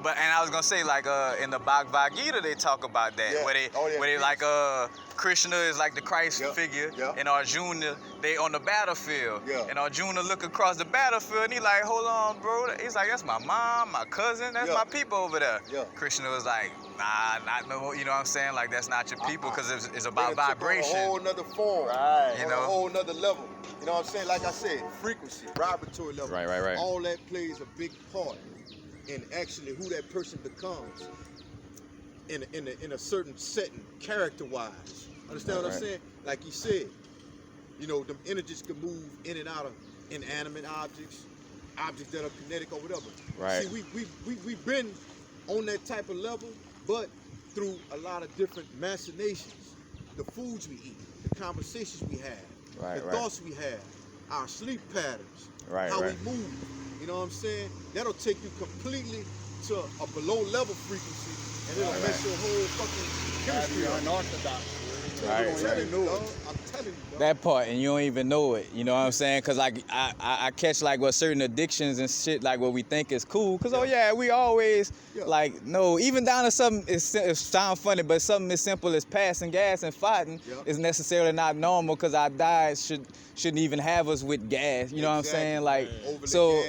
but and I was gonna say like in the Bhagavad Gita they talk about that where they like Krishna is like the Christ figure and Arjuna they on the battlefield and Arjuna look across the battlefield and he like hold on bro, he's like that's my mom, my cousin, that's my people over there. Krishna was like nah, not no, you know what I'm saying, like that's not your people because it's about vibration. A whole nother form, you know, a whole nother level. You know what I'm saying? Like I said, frequency, vibratory level. Right. All that plays a big part in actually who that person becomes in a certain setting, character-wise. Understand what I'm saying? Like you said, you know, them energies can move in and out of inanimate objects that are kinetic or whatever. Right. See, we've been on that type of level, but through a lot of different machinations. The foods we eat, the conversations we have, the thoughts we have, our sleep patterns, how we move. You know what I'm saying? That'll take you completely to a below level frequency, and it'll mess your whole fucking chemistry up. Unorthodox. I'm telling you, dog. That part, and you don't even know it. You know what I'm saying? Cause like I catch like what certain addictions and shit like what we think is cool. Cause we always like no, even down to something it sound funny, but something as simple as passing gas and fighting is necessarily not normal. Cause our diet shouldn't even have us with gas. You know what I'm saying? Like so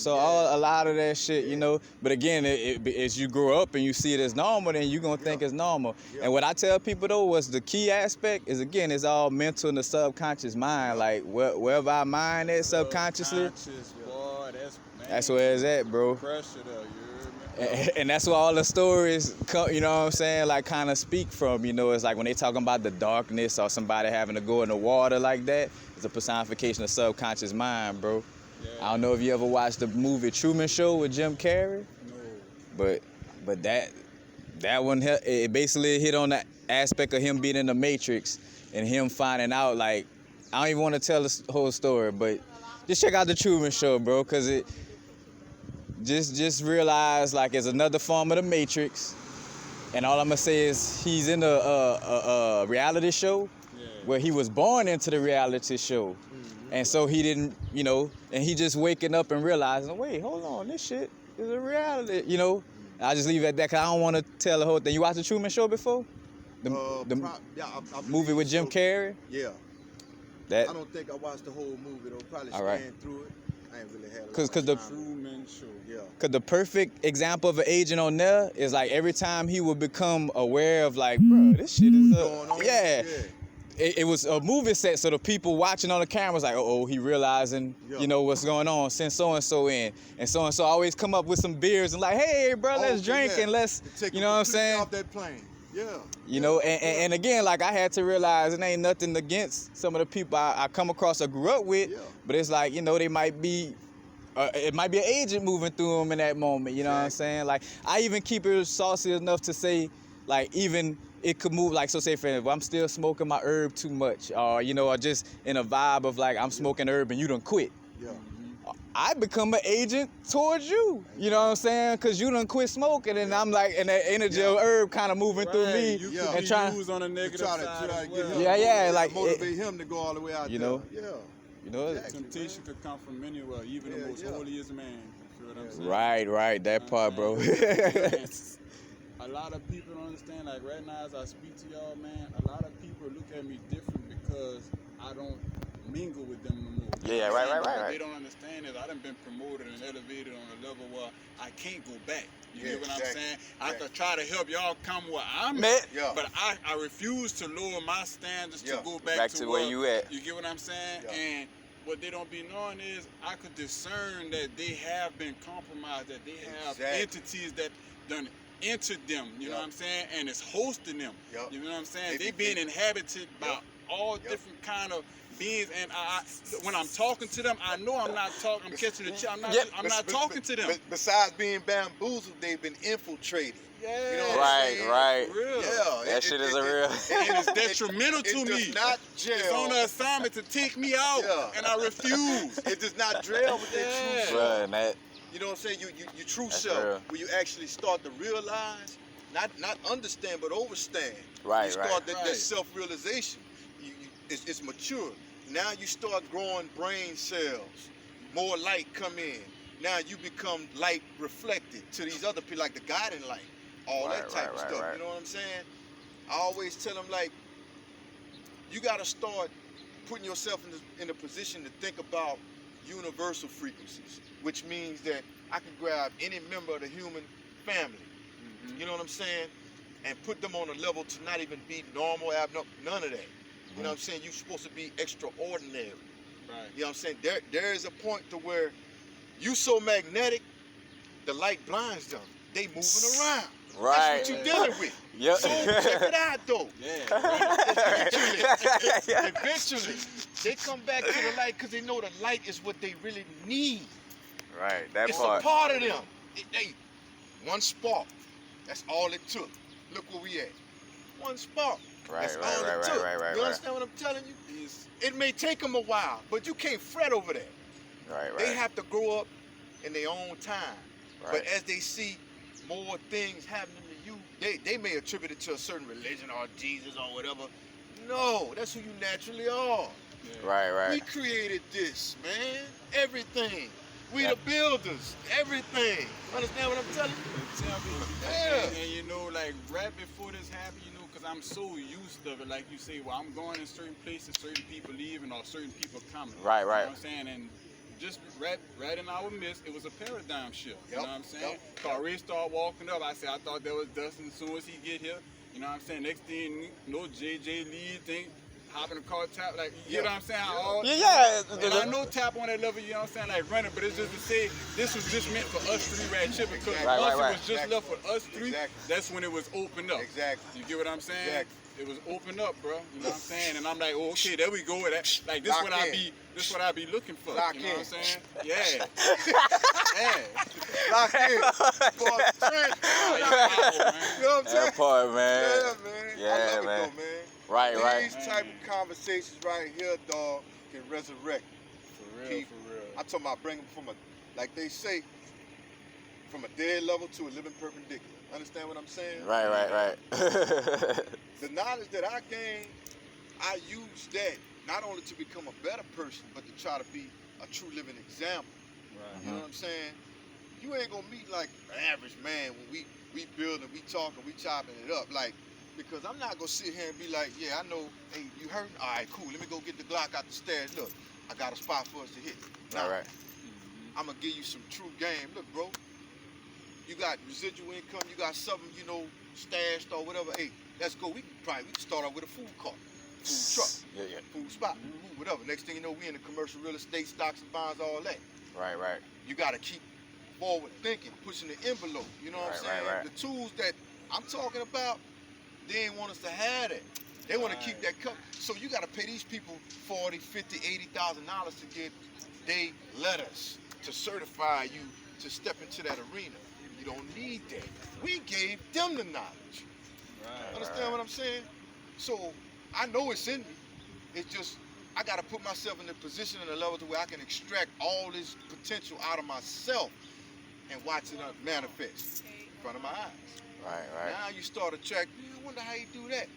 a lot of that shit, you know. But again, as you grow up and you see it as normal, then you gonna think it's normal. And what I tell people though was the key aspect is again it's all mental in the subconscious mind. Like wherever our mind is subconsciously, boy, that's where it's at, bro. Pressure there, and that's where all the stories come, you know what I'm saying, like kind of speak from. You know, it's like when they talking about the darkness or somebody having to go in the water like that, it's a personification of subconscious mind, bro. I don't know if you ever watched the movie Truman Show with Jim Carrey. No. But that one, it basically hit on the aspect of him being in the Matrix and him finding out, like, I don't even want to tell the whole story, but just check out the Truman Show, bro, because it just realize, like, it's another form of the Matrix, and all I'm going to say is he's in a reality show where he was born into the reality show, and so he didn't, you know, and he just waking up and realizing, wait, hold on, this shit is a reality, you know. I'll just leave it at that because I don't want to tell the whole thing. You watched the Truman Show before? The movie with Jim Carrey? Yeah. I don't think I watched the whole movie though. Probably scanned through it. I ain't really had a Cause the Truman Show. Yeah. Cause the perfect example of an agent on there is like every time he would become aware of like, bro, this shit is going on. It was a movie set, so the people watching on the camera was like, oh, he realizing, you know, what's going on. Send so-and-so in. And so-and-so always come up with some beers and like, hey, bro, let's drink and let's, you know what I'm saying? Off that plane. Yeah. You know, and again, like I had to realize it ain't nothing against some of the people I come across or grew up with, but it's like, you know, they might be, it might be an agent moving through them in that moment, you know what I'm saying? Like, I even keep it saucy enough to say, like, even it could move, like, so say for instance, if I'm still smoking my herb too much, or, you know, or just in a vibe of like, I'm smoking herb and you done quit. Yeah. I become an agent towards you, you know what I'm saying? Because you done quit smoking, and I'm like, and that energy of herb kind of moving through me. You and trying to use on a negative side as well. Like motivate him to go all the way out you know, there. You know, temptation could come from anywhere, even the most holiest man. You feel what I'm saying? Right, that part, bro. A lot of people don't understand, like right now as I speak to y'all, man, a lot of people look at me different because I don't mingle with them no more. Yeah, right. They don't understand that I done been promoted and elevated on a level where I can't go back. You get what I'm saying? I could try to help y'all come where I'm at, but I refuse to lower my standards to go back to where you at. You get what I'm saying? And what they don't be knowing is I could discern that they have been compromised, that they have entities that done entered them, you know what I'm saying, and it's hosting them. You know what I'm saying? They being inhabited by all different kind of beings, and when I'm talking to them, I know I'm not talking. I'm catching the chill. I'm not talking to them. But besides being bamboozled, they've been infiltrated. Yeah. You know what I'm saying? Right. Real. Yeah. That shit is a real. And it's detrimental to me. It does not gel. It's on an assignment to take me out, and I refuse. It does not gel with that true self. Right, you know what I'm saying? You true self, where you actually start to realize, not understand, but overstand. Right, you start that self-realization. It's mature. Now you start growing brain cells. More light come in. now you become light reflected to these other people, like the guiding light, all that type of stuff. You know what I'm saying? I always tell them, like, you got to start putting yourself in a position to think about universal frequencies, which means that I can grab any member of the human family, you know what I'm saying, and put them on a level to not even be normal, abnormal, none of that. You know what I'm saying? You're supposed to be extraordinary. Right. You know what I'm saying? There is a point to where you so magnetic, the light blinds them. They moving around. Right. That's what you're dealing with. Yep. So check it out though. Yeah. Eventually, they come back to the light because they know the light is what they really need. Right. That it's part. a part of them. One spark. That's all it took. Look where we at. One spark. Right. That's all it took. You understand what I'm telling you? It may take them a while, but you can't fret over that. Right. They have to grow up in their own time. Right. But as they see more things happening to you, they may attribute it to a certain religion or Jesus or whatever. No, that's who you naturally are. Yeah. Right. We created this, man. Everything. We the builders. Everything. Understand what I'm telling you? Yeah. And you know, like right before this happened, you know, because I'm so used to it, like you say, well, I'm going in certain places, certain people leaving or certain people coming. Right. You know what I'm saying? And just right in our midst, it was a paradigm shift. You know what I'm saying? KarlHaynes started walking up. I said, I thought that was Dustin as soon as he get here. You know what I'm saying? Next thing you know, JJ Lee think, hop in the car, tap, like, you know what I'm saying? And I know tap on that level, you know what I'm saying, like running, but it's just to say, this was just meant for us three right here, because once it was just left for us three, that's when it was opened up. Exactly. You get what I'm saying? It was opened up, bro. You know what I'm saying? And I'm like, oh, okay, there we go. Like this what I be looking for. Lock you know in. what I'm saying? Yeah. Lock in. You know what I'm saying? That part, man. Yeah, man. Yeah, I love man. it though, man. Right. These type of conversations right here, dog, can resurrect. For real. I'm talking about bringing from like they say, from a dead level to a living perpendicular. Understand what I'm saying? Right. The knowledge that I gained, I use that not only to become a better person, but to try to be a true living example. Right. You know what I'm saying? You ain't gonna meet like an average man when we building, we talking, we chopping it up. Like, because I'm not gonna sit here and be like, yeah, I know, hey, you hurting? All right, cool. Let me go get the Glock out the stairs. Look, I got a spot for us to hit. Nah, Right. I'm gonna give you some true game. Look, bro, you got residual income, you got something, you know, stashed or whatever. Hey, let's go. We can start out with a food cart, food truck, food spot, whatever. Next thing you know, we in the commercial real estate, stocks and bonds, all that. Right. You gotta keep forward thinking, pushing the envelope. You know what I'm saying? Right. The tools that I'm talking about, they ain't want us to have that. They want to keep that cut. So you got to pay these people $40, $50, $80,000 to get they letters to certify you to step into that arena. You don't need that. We gave them the knowledge. Understand what I'm saying? So I know it's in me. It's just I got to put myself in the position and the level to where I can extract all this potential out of myself and watch it manifest in front of my eyes. Right. Now you start attracting. I wonder how you do that.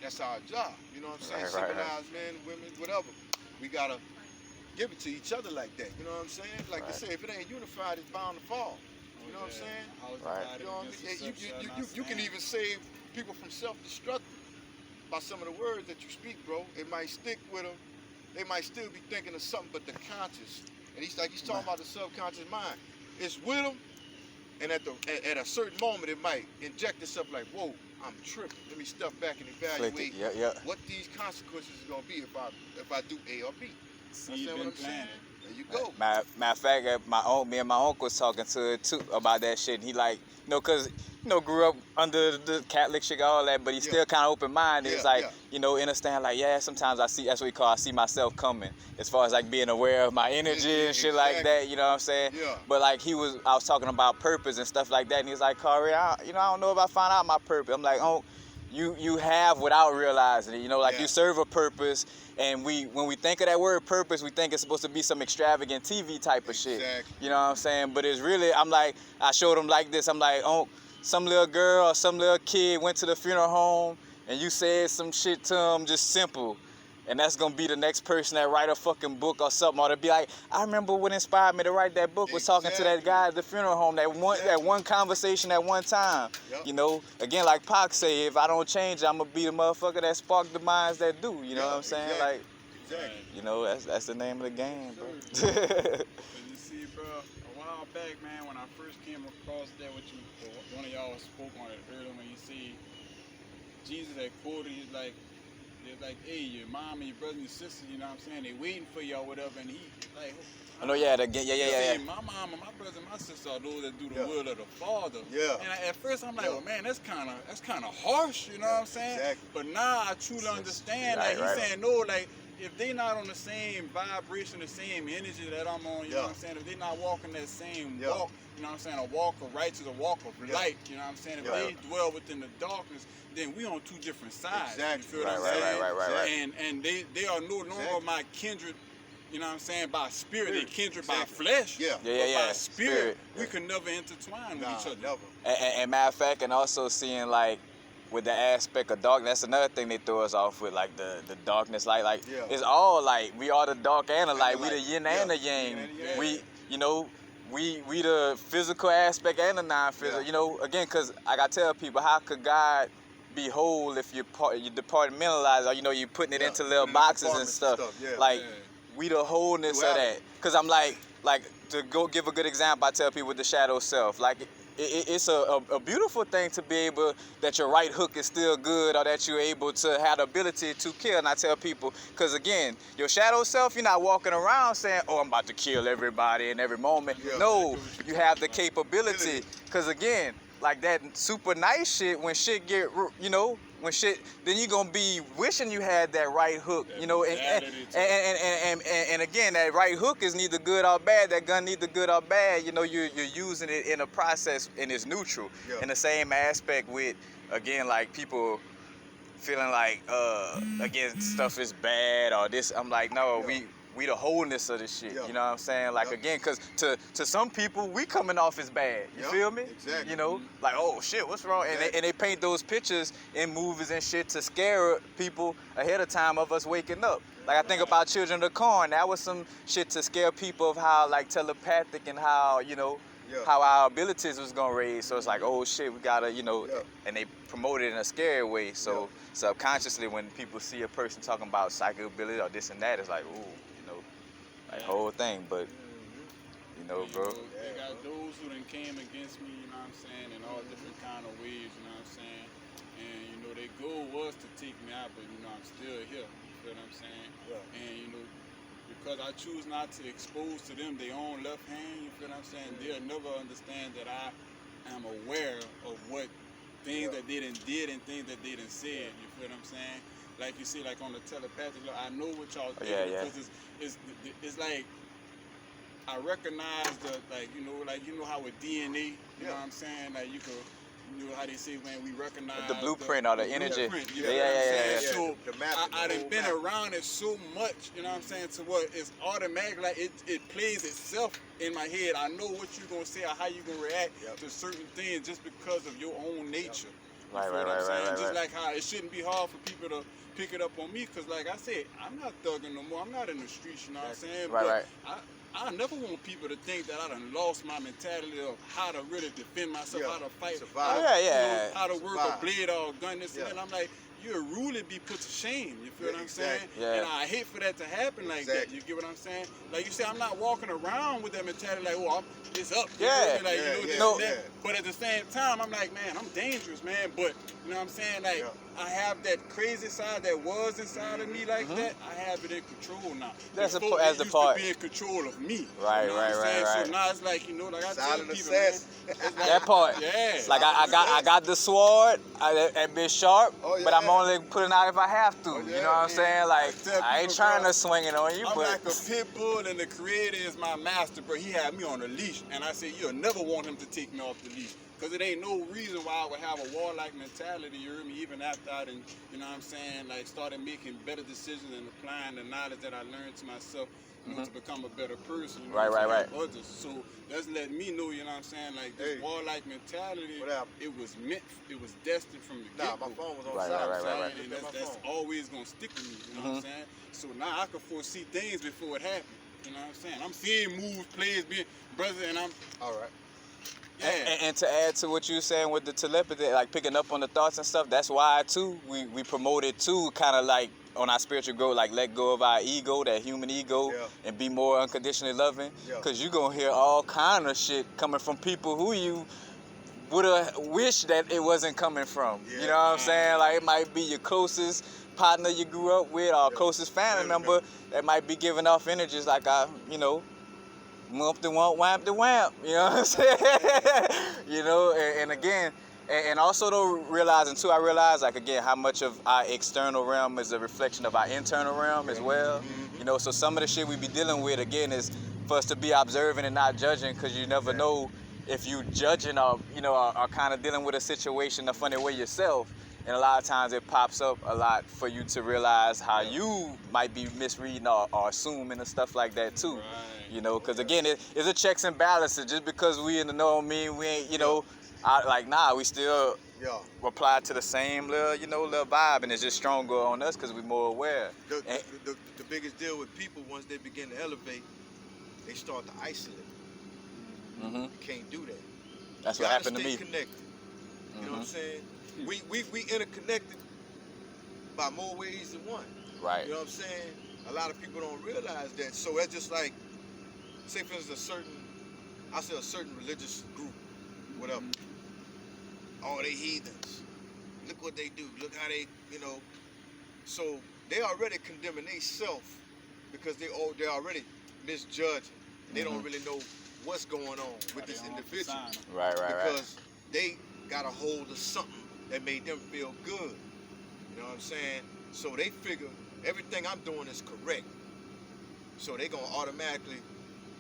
That's our job. You know what I'm saying? Civilized men, women, whatever. We gotta give it to each other like that. You know what I'm saying? Like they say, if it ain't unified, it's bound to fall. You know what I'm saying? Right. You know what I mean? You can even save people from self-destructing by some of the words that you speak, bro. It might stick with them. They might still be thinking of something, but the conscious. And he's talking about the subconscious mind. It's with them, and at a certain moment, it might inject itself like, whoa, I'm tripping. Let me step back and evaluate what these consequences are gonna be if I do A or B. Understand what I'm saying? There you go. Matter of fact, me and my uncle was talking to it too about that shit. He like, you know, cause you know, grew up under the Catholic shit, all that, but he's still kind of open-minded. It's like, you know, understand, like, sometimes I see myself coming, as far as like being aware of my energy and shit like that, you know what I'm saying? Yeah. But like I was talking about purpose and stuff like that, and he was like, Kari, I don't know if I find out my purpose. I'm like, oh, you have without realizing it, you know, like you serve a purpose, and when we think of that word purpose, we think it's supposed to be some extravagant TV type of shit, you know what I'm saying? But it's really, I showed him like this, I'm like, oh, some little girl or some little kid went to the funeral home and you said some shit to him just simple, And that's gonna be the next person that write a fucking book or something, or to be like, I remember what inspired me to write that book was talking to that guy at the funeral home, that one conversation at one time. You know, again, like Pac say, if I don't change, I'm gonna be the motherfucker that sparked the minds that do. You know what I'm saying? Like, you know, that's the name of the game, bro. You see, bro, a while back, man, when I first came across that, one of y'all spoke on it earlier when you see Jesus had quoted, he's like, hey, your mom and your brother and your sister, you know what I'm saying? They waiting for you or whatever, and he like, I know, yeah. My mom and my brother and my sister are those that do the will of the Father. And at first I'm like, well, man, that's kind of harsh, you know what I'm saying? But now I truly understand. Like he's saying, no, like if they not on the same vibration, the same energy that I'm on, you know what I'm saying? If they not walking that same walk, you know what I'm saying? A walk of righteousness, a walk of light, you know what I'm saying? If they dwell within the darkness, then we on two different sides. You feel what I'm saying? Right. And they are no longer my kindred. You know what I'm saying? By spirit, they kindred by flesh. But by spirit, we can never intertwine with each other. And matter of fact, and also seeing like with the aspect of darkness, that's another thing they throw us off with, like the darkness, like it's all like we are the dark and the light. We the yin and the yang. We, you know, we the physical aspect and the non-physical. You know, again, because like I tell people, how could God be whole if you departmentalize, or you know, you putting it into little boxes and stuff. Like we the wholeness of that. Cause I'm like to go give a good example, I tell people with the shadow self, like it's a beautiful thing to be able, that your right hook is still good, or that you're able to have the ability to kill. And I tell people, cause again, your shadow self, you're not walking around saying, oh, I'm about to kill everybody in every moment. No, you have the capability. Cause again, like that super nice shit, when shit get, you know, when shit, then you gonna be wishing you had that right hook, you know, and again, that right hook is neither good or bad, that gun neither good or bad, you know, you're using it in a process and it's neutral. In the same aspect with, again, like people feeling like, again, stuff is bad or this, I'm like, no, we the wholeness of this shit, you know what I'm saying? Like, again, because to some people, we coming off as bad, you feel me? You know, like, oh, shit, what's wrong? And they paint those pictures in movies and shit to scare people ahead of time of us waking up. Like, I think about Children of the Corn, that was some shit to scare people of how, like, telepathic and how, you know, how our abilities was gonna raise. So it's like, oh, shit, we gotta, you know, and they promote it in a scary way. So subconsciously, when people see a person talking about psychic ability or this and that, it's like, ooh. Like whole thing, but you know, bro. They got those who done came against me, you know what I'm saying, in all different kind of ways, you know what I'm saying. And you know, their goal was to take me out, but you know, I'm still here. You feel what I'm saying? And you know, because I choose not to expose to them their own left hand, you feel what I'm saying? They'll never understand that I am aware of what things that they done did and things that they done said. You feel what I'm saying? Like you see, like on the telepathic, I know what y'all think, because it's like I recognize the, like you know how with DNA, you know what I'm saying, like you could, you know how they say, man, we recognize the blueprint or the energy. So I done been around it so much, you know what I'm saying, to what it's automatic, like it plays itself in my head. I know what you're gonna say or how you're gonna react to certain things just because of your own nature. Right. Just like how it shouldn't be hard for people to pick it up on me, because like I said, I'm not thugging no more. I'm not in the streets, you know what I'm saying? But I never want people to think that I done lost my mentality of how to really defend myself, how to fight, how to work a blade or a gun, this and that. I'm like, you'll really be put to shame, you feel what I'm saying? And I hate for that to happen like that, you get what I'm saying? Like you say, I'm not walking around with that mentality like, oh, it's up. Like, you know, this and that. But at the same time, I'm like, man, I'm dangerous, man. But, you know what I'm saying? Like, I have that crazy side that was inside of me like that. I have it in control now. That's as the part. To be in control of me. Right. So now it's like, you know, like I tell people, man, like, that part. Like I got the sword and been sharp, but I'm only putting out if I have to. You know what I'm saying? Like I ain't trying to swing it on you. I'm like a pit bull, and the creator is my master, bro. He had me on a leash, and I said, you'll never want him to take me off the leash. Because it ain't no reason why I would have a warlike mentality, you heard me, even after I done, you know what I'm saying, like started making better decisions and applying the knowledge that I learned to myself. to become a better person. You know Right. Others. So that's letting me know, you know what I'm saying? Like this warlike mentality, it was destined from the get-go. My phone was on Right. And that's always gonna stick with me, you know what I'm saying? So now I can foresee things before it happens. You know what I'm saying? I'm seeing moves, plays, being brother, and I'm all right. Yeah. And to add to what you were saying with the telepathy, like picking up on the thoughts and stuff, that's why too we promoted too, kind of like on our spiritual growth, like let go of our ego, that human ego, and be more unconditionally loving. Cause you gonna hear all kind of shit coming from people who you would have wished that it wasn't coming from. You know what I'm saying? Like it might be your closest partner you grew up with, or closest family member that might be giving off energies like whamp the whamp, you know what I'm saying? You know, and again, and also though realizing too, I realized like again how much of our external realm is a reflection of our internal realm as well. You know, so some of the shit we be dealing with again is for us to be observing and not judging, because you never know if you judging or are kind of dealing with a situation a funny way yourself. And a lot of times it pops up a lot for you to realize how you might be misreading or assuming and stuff like that too. You know, because again, it's a checks and balances. Just because we in the know, we ain't, we still apply to the same little vibe, and it's just stronger on us because we're more aware. The biggest deal with people, once they begin to elevate, they start to isolate. You can't do that. That's what happened to me. Connected. You know what I'm saying? We interconnected by more ways than one. Right. You know what I'm saying? A lot of people don't realize that. So that's just like, say for instance, a certain religious group, whatever. Oh, they heathens. Look what they do. Look how they, So they already condemning themselves because they're already misjudging. They don't really know what's going on with this individual. Right. Because they got a hold of something that made them feel good. You know what I'm saying? So they figure everything I'm doing is correct. So they gonna automatically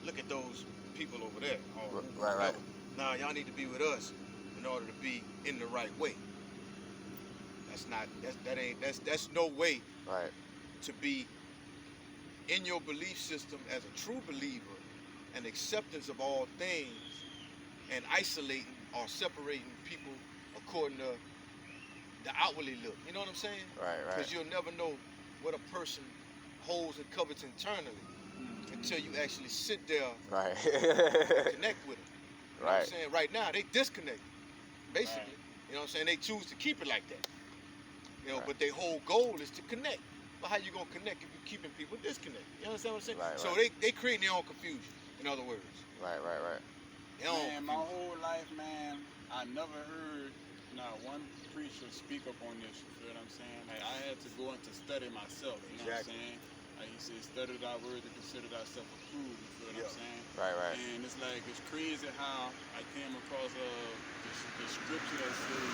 look at those people over there. Right. Nah, y'all need to be with us in order to be in the right way. That's no way to be in your belief system as a true believer and acceptance of all things, and isolating or separating people according to the outwardly look. You know what I'm saying? Right. Because you'll never know what a person holds and covets internally until you actually sit there and connect with them. You know what I'm saying? Right now, they disconnect, basically. You know what I'm saying? They choose to keep it like that. But their whole goal is to connect. But how you gonna connect if you're keeping people disconnected? You understand what I'm saying? So they create their own confusion, in other words. Right. Man, my whole life, man, I never heard not one preacher speak up on this, you feel what I'm saying? Like, I had to go into study myself, you know what I'm saying? Like he said, study thy word to consider thyself approved, you feel what I'm saying? Right. And it's like, it's crazy how I came across the scripture that says,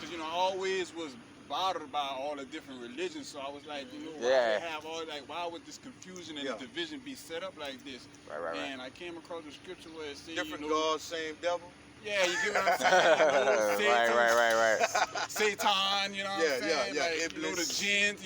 because, I always was bothered by all the different religions, so I was like, why have all, like, why would this confusion and this division be set up like this? Right. And I came across the scripture where it says, different gods, same devil. Yeah, you get what I'm saying? Right. Satan, you know what I'm saying? Like, the jinns,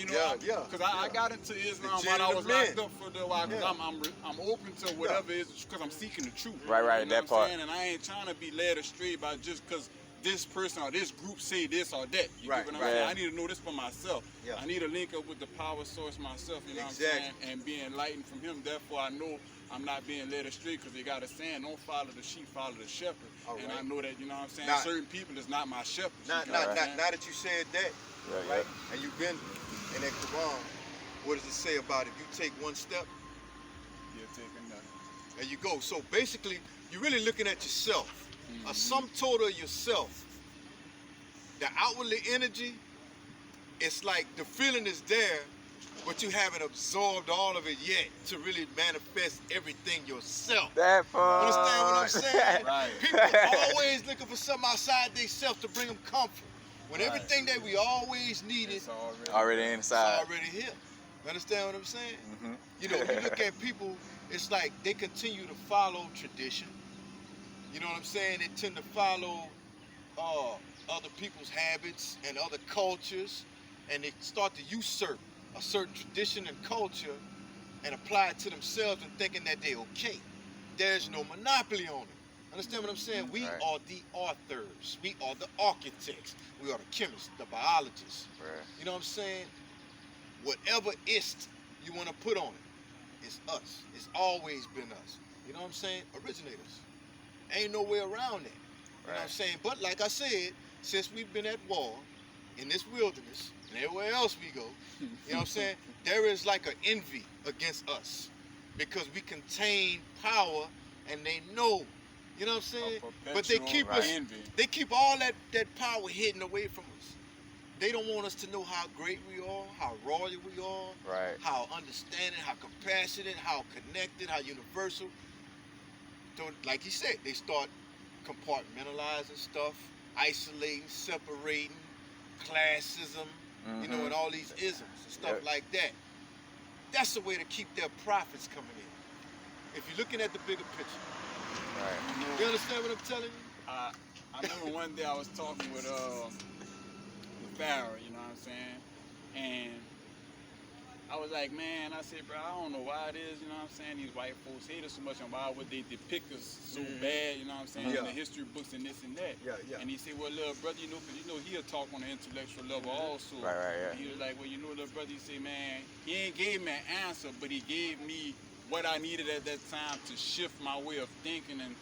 Because I got into Islam while I was locked up for a while, because I'm open to whatever it is, because I'm seeking the truth. Right, you know that part. And I ain't trying to be led astray by just because this person or this group say this or that. You get what I'm saying? I need to know this for myself. I need to link up with the power source myself, you know what I'm saying? And be enlightened from him. Therefore, I know I'm not being led astray, because they got a saying, don't follow the sheep, follow the shepherd. And I know that, you know what I'm saying? Certain people is not my shepherd. Now that you said that, right? And you've been in that Qur'an, what does it say about if you take one step? You're taking another. And you go. So basically, you're really looking at yourself. A sum total of yourself. The outwardly energy, it's like the feeling is there, but you haven't absorbed all of it yet to really manifest everything yourself. That part. Understand what I'm saying? Right. People are always looking for something outside themselves to bring them comfort. When everything that we always needed already inside. It's already here. You understand what I'm saying? You look at people, it's like they continue to follow tradition. You know what I'm saying? They tend to follow other people's habits and other cultures, and they start to usurp a certain tradition and culture and apply it to themselves and thinking that they're okay. There's no monopoly on it. Understand what I'm saying? We are the authors. We are the architects. We are the chemists, the biologists. You know what I'm saying? Whatever ist you want to put on it, it's us. It's always been us. You know what I'm saying? Originators. Ain't no way around that. You know what I'm saying? But like I said, since we've been at war in this wilderness and everywhere else we go, you know what I'm saying? There is like an envy against us because we contain power and they know. You know what I'm saying? But they keep us, they keep all that power hidden away from us. They don't want us to know how great we are, how royal we are, how understanding, how compassionate, how connected, how universal. So, like he said, they start compartmentalizing stuff, isolating, separating, classism, you know, and all these isms and stuff like that. That's a way to keep their profits coming in. If you're looking at the bigger picture. You understand what I'm telling you? I remember one day I was talking with Farrah, you know what I'm saying? And I was like, man, I said, bro, I don't know why it is, you know what I'm saying? These white folks hate us so much and why would they depict us so bad, you know what I'm saying? In the history books and this and that. And he said, well, little brother, you know, because you know he'll talk on an intellectual level also. And he was like, well, you know, little brother, he said, man, he ain't gave me an answer, but he gave me what I needed at that time to shift my way of thinking and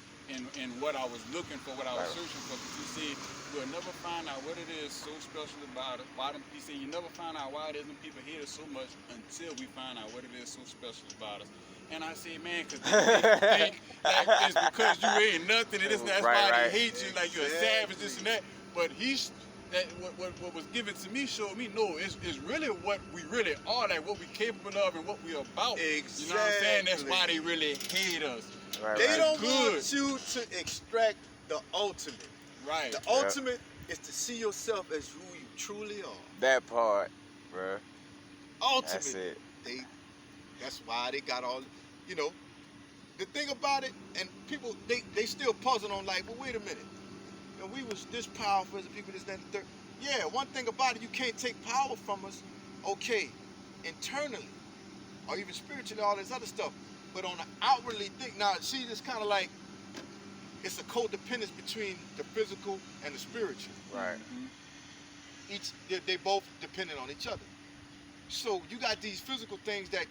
what I was looking for, what I was searching for. Because he said, we'll never find out what it is so special about us. He said, you never find out why it is when people hate us so much until we find out what it is so special about us. And I said, man, because they think like it's because you ain't nothing, and that's why they hate you, like you're a savage, this and that. But what was given to me showed me, no, it's really what we really are, like what we're capable of and what we're about. Exactly. You know what I'm saying? That's why they really hate us. They don't want you to extract the ultimate. The ultimate is to see yourself as who you truly are. That part, bro. Ultimate. That's it. That's why they got all, you know. The thing about it, and people, they still puzzle on like, well, wait a minute. You know, we was this powerful as a people, this, that, and the third. Yeah, one thing about it, you can't take power from us, okay, internally, or even spiritually, all this other stuff. But on the outwardly thing, now, see, it's kind of like, it's a codependence between the physical and the spiritual. They both dependent on each other. So you got these physical things that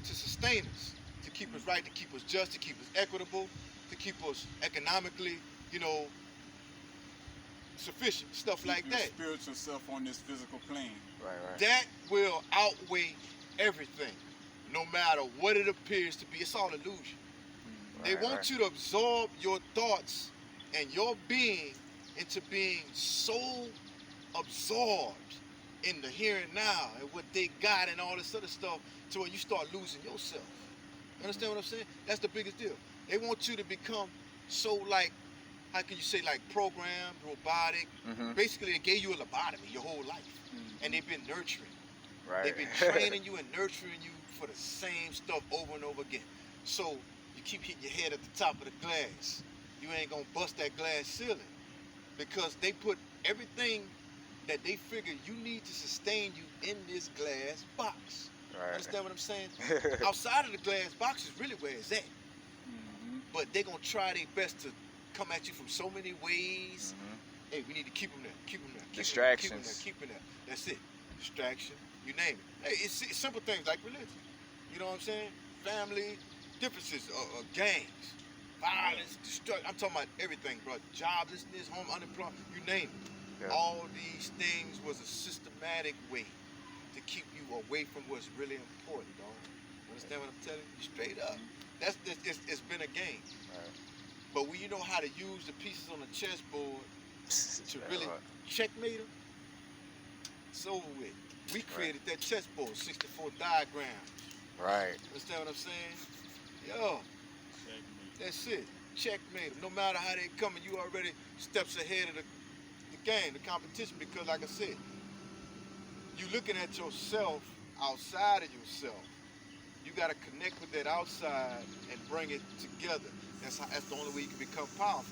to sustain us, to keep us right, to keep us just, to keep us equitable, to keep us economically, you know, sufficient, stuff like that. Spiritual self on this physical plane. That will outweigh everything, no matter what it appears to be. It's all illusion. They want you to absorb your thoughts and your being into being so absorbed in the here and now and what they got and all this other stuff to where you start losing yourself. You understand what I'm saying? That's the biggest deal. They want you to become so like, how can you say, like programmed, robotic. Basically, they gave you a lobotomy your whole life. And they've been nurturing. They've been training you and nurturing you for the same stuff over and over again. So you keep hitting your head at the top of the glass. You ain't gonna bust that glass ceiling because they put everything that they figure you need to sustain you in this glass box. Understand what I'm saying? Outside of the glass box is really where it's at. But they're gonna try their best to come at you from so many ways. Hey, we need to keep them there, keep them there. Distractions. Keep them there. That's it. Distraction, you name it. Hey, it's simple things like religion. You know what I'm saying? Family, differences, gangs, violence, destruction. I'm talking about everything, bro. Joblessness, home unemployment, you name it. All these things was a systematic way to keep you away from what's really important, dog. Understand what I'm telling you? Straight up. It's been a game. But when you know how to use the pieces on the chessboard to really checkmate them, it's over with. We created that chessboard, 64 diagrams. Understand what I'm saying? Yo, that's it. Checkmate them. No matter how they coming, you already steps ahead of the game, the competition, because like I said, you looking at yourself outside of yourself. You got to connect with that outside and bring it together. That's the only way you can become powerful.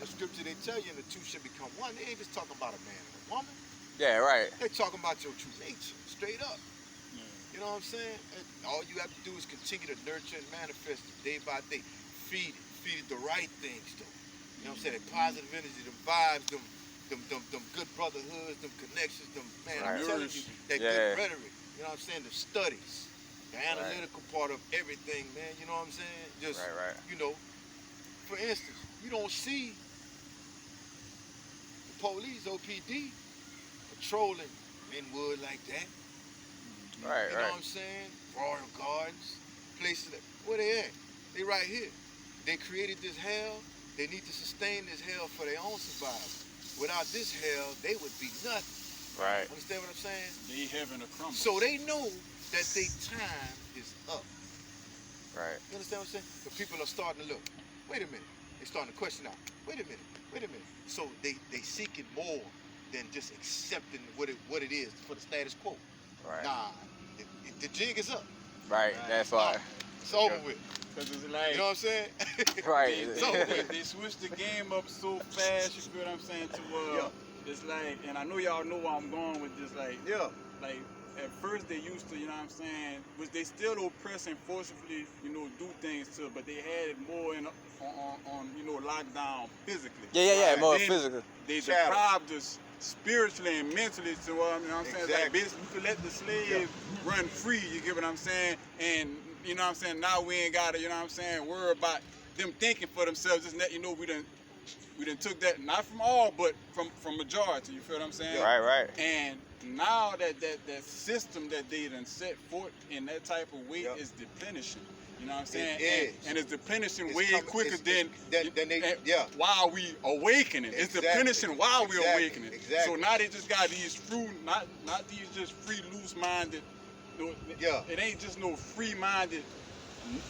The scripture they tell you, and the two should become one. They ain't just talking about a man and a woman. They're talking about your true nature, straight up. You You know what I'm saying? And all you have to do is continue to nurture and manifest it day by day. Feed it the right things though. You know what I'm saying? That positive energy, the vibes, them good brotherhoods, them connections, them man, I'm telling you, that good rhetoric. You know what I'm saying? The studies, the analytical part of everything, man. You know what I'm saying? Just you know, for instance, you don't see the police, OPD, patrolling Linwood like that. You know what I'm saying? Royal Gardens, places that, where they at? They right here. They created this hell. They need to sustain this hell for their own survival. Without this hell, they would be nothing. Right. Understand what I'm saying? They having a crumble. So they know that their time is up. Right. You understand what I'm saying? The people are starting to look. Wait a minute. They're starting to question out. Wait a minute. Wait a minute. So they seeking more than just accepting what it is for the status quo. Right. Nah, the jig is up. Right. That's why. It's over with. Cause it's like, you know what I'm saying? Right. It's over with. They switched the game up so fast. You feel what I'm saying? To it's like, and I know y'all know where I'm going with this. Like, like at first they used to, you know what I'm saying, was they still oppress and forcibly, you know, do things to, but they had it more on you know, lockdown physically. Yeah, more then physical. They deprived us spiritually and mentally to what I'm saying. Like basically let the slaves run free, you get what I'm saying? And you know what I'm saying, now we ain't gotta, you know what I'm saying, worry about them thinking for themselves. Just let you know we done took that, not from all, but from majority, you feel what I'm saying? Right. And now that system that they done set forth in that type of way is deplenishing. You know what I'm saying? And it's deplenishing way quicker than while we awakening. It's deplenishing while we awakening. So now they just got these free, not these just free, loose-minded. It ain't just no free-minded,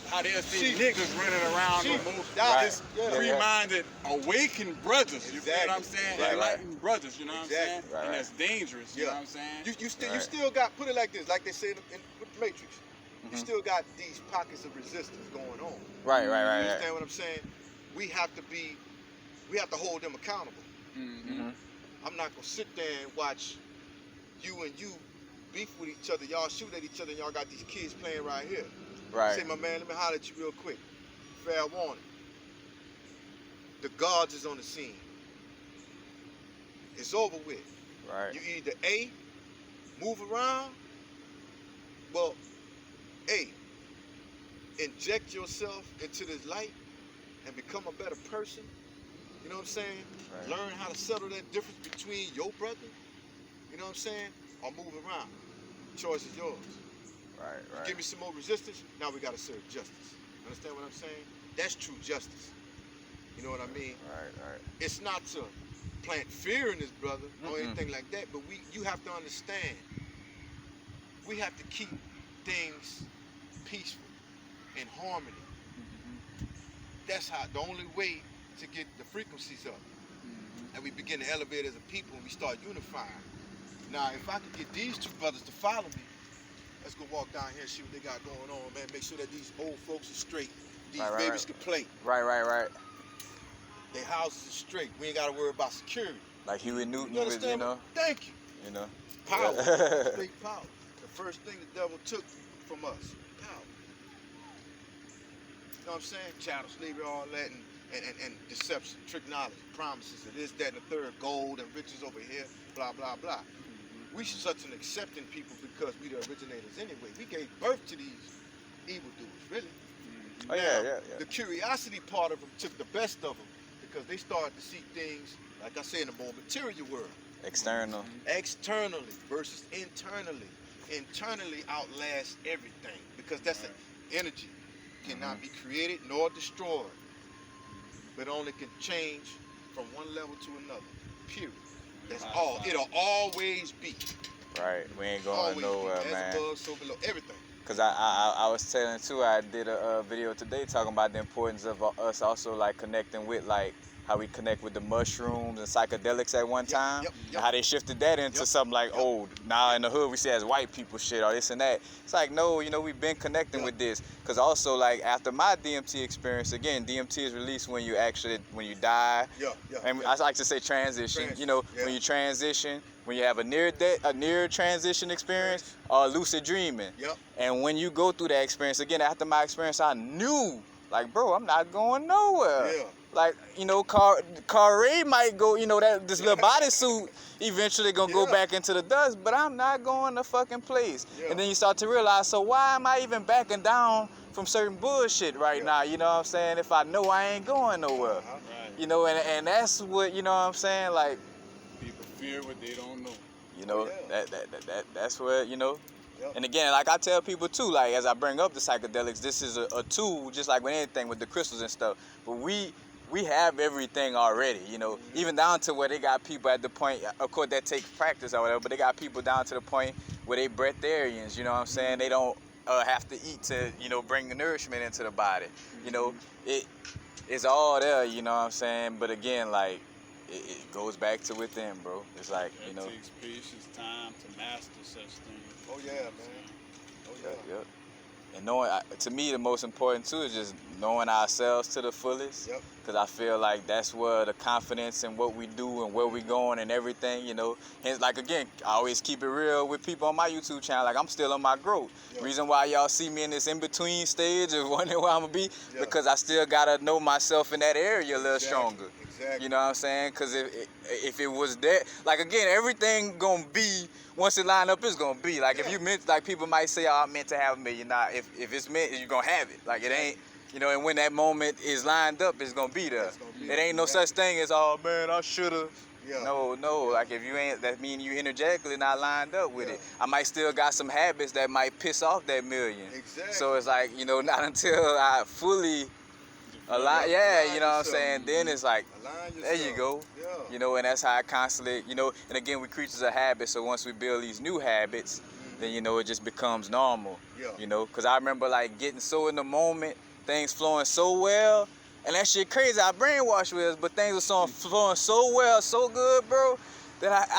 how they say niggas running around no more. Just free-minded, awakened brothers. You feel what I'm saying? Enlightened brothers. You know what I'm saying? And that's dangerous. You know what I'm saying? You still got, put it like this, like they say with the Matrix. You still got these pockets of resistance going on. Right. You understand what I'm saying? We have to hold them accountable. I'm not gonna sit there and watch you and you beef with each other. Y'all shoot at each other and y'all got these kids playing right here. Say, my man, let me holler at you real quick. Fair warning. The guards is on the scene. It's over with. You either A, move around, well, A, inject yourself into this light and become a better person. You know what I'm saying? Learn how to settle that difference between your brother, you know what I'm saying, or move around. The choice is yours. Give me some more resistance, now we gotta serve justice. Understand what I'm saying? That's true justice. You know what I mean? It's not to plant fear in this brother or anything like that, but you have to understand, we have to keep things peaceful, in harmony. That's how, the only way to get the frequencies up. And we begin to elevate as a people and we start unifying. Now, if I could get these two brothers to follow me, let's go walk down here and see what they got going on, man. Make sure that these old folks are straight. These babies can play. Their houses are straight. We ain't got to worry about security. Like Huey Newton, you understand? You know? Thank you. You know? Power. Straight power. The first thing the devil took from us, power. You know what I'm saying? Chattel slavery, all that, and deception, tricknology, promises, and this, that, and the third, gold and riches over here, blah, blah, blah. We such an accepting people because we the originators anyway. We gave birth to these evildoers, really. The curiosity part of them took the best of them because they started to see things, like I say, in a more material world. Externally versus internally. Internally outlasts everything because that's an energy. Cannot be created nor destroyed, but only can change from one level to another. Period. That's all. It'll always be. We ain't going nowhere, man. As above, so below. Everything. Cause I was telling too, I did a video today talking about the importance of us also like connecting with like how we connect with the mushrooms and psychedelics at one time, yep. how they shifted that into something like, oh, now in the hood we see as white people shit or this and that. It's like, no, you know, we've been connecting with this. Because also, like, after my DMT experience, again, DMT is released when you die. And I like to say transition. You know, when you transition, when you have a near transition experience, or lucid dreaming. And when you go through that experience, again, after my experience, I knew, like, bro, I'm not going nowhere. Like, you know, KarlHaynes might go, you know, this little bodysuit eventually gonna go back into the dust, but I'm not going to fucking place. And then you start to realize, so why am I even backing down from certain bullshit right now? You know what I'm saying? If I know I ain't going nowhere. You know, and that's what, you know what I'm saying? Like, people fear what they don't know. You know, that's where, you know. And again, like I tell people too, like as I bring up the psychedelics, this is a tool, just like with anything with the crystals and stuff. But we have everything already, you know, even down to where they got people at the point, of course that takes practice or whatever, but they got people down to the point where they breatharians, you know what I'm saying? They don't have to eat to, you know, bring the nourishment into the body. You know, it's all there, you know what I'm saying? But again, like, it goes back to within, bro. It's like, you know. It takes patience, time to master such things. Oh yeah, man. Oh yeah. Yep. And knowing, to me, the most important too is just knowing ourselves to the fullest. Because I feel like that's where the confidence in what we do and where we going and everything, you know. Hence, like again, I always keep it real with people on my YouTube channel. Like I'm still on my growth. Reason why y'all see me in this in-between stage of wondering where I'm gonna be, because I still gotta know myself in that area a little stronger. You know what I'm saying? Because if it was that, like again, everything gonna be, once it line up, it's gonna be. Like if you meant, like people might say, oh, I'm meant to have $1 million. Nah, if it's meant, you're gonna have it. Like it ain't, you know, and when that moment is lined up, it's gonna be there. It ain't no such thing as, oh man, I should've. No, like if you ain't, that mean you energetically not lined up with it. I might still got some habits that might piss off that $1 million. So it's like, you know, not until I fully align, you know what I'm saying, then it's like, there you go. You know, and that's how I constantly, you know, and again, we creatures of habit, so once we build these new habits, then, you know, it just becomes normal, you know, because I remember, like, getting so in the moment, things flowing so well, and that shit crazy, I brainwashed with us, but things were flowing so well, so good, bro, that I